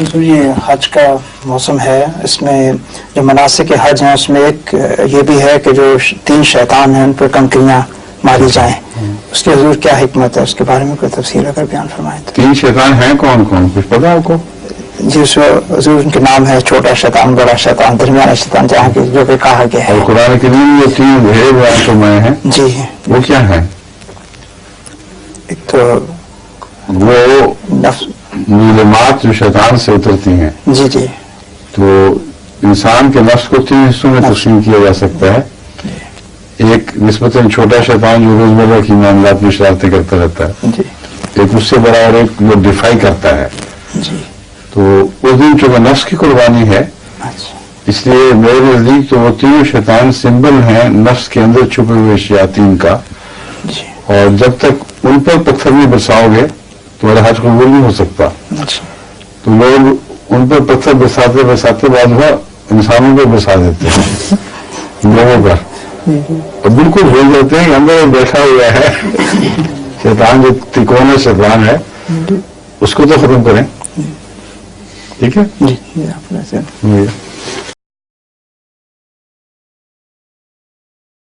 حضور یہ حج کا موسم ہے، اس میں جو مناسک حج ہیں اس میں ایک یہ بھی ہے کہ جو 3 شیطان ہیں ان پر کنکریاں ماری جائیں، اس کی حضور کیا حکمت ہے، اس کے بارے میں کوئی تفصیل اگر بیان فرمائیں تو۔ 3 شیطان ہیں کون کون، کچھ پتا آپ کو؟ جی اس میں حضور ان کے نام ہے چھوٹا شیطان، بڑا شیطان، درمیانا شیطان، جہاں کی جو کہ کہا گیا ہے۔ اور قرآن کریم میں 3 بھید آپ کو میں ہیں جی وہ کیا ہیں؟ ایک تو وہ نفس، معلومات جو شیطان سے اترتی ہیں، جی جی تو انسان کے نفس کو 3 حصوں میں تقسیم کیا جا سکتا ہے۔ ایک نسبتاً چھوٹا شیطان جو روزمرہ کی معاملات میں شرارتیں کرتا رہتا ہے، جی ایک اس سے بڑا اور ایک جو ڈیفائی کرتا ہے۔ جی تو اس دن چونکہ نفس کی قربانی ہے، اچھا اس لیے میرے نزدیک تو وہ 3 شیطان سمبل ہیں نفس کے اندر چھپے ہوئے شیاطین کا، جی اور جب تک ان پر پتھر نہیں برساؤ گے تمہارا حج قبول نہیں ہو سکتا۔ اچھا تو لوگ ان پر پتھر برساتے برساتے بعد میں انسانوں پہ برسا دیتے ہیں، لوگوں پر، اور بالکل بھول جاتے ہیں کہ اندر بیٹھا ہوا ہے شیطان، جو تکونا شیطان ہے اس کو تو ختم کریں۔ ٹھیک ہے جی آپ نے جی۔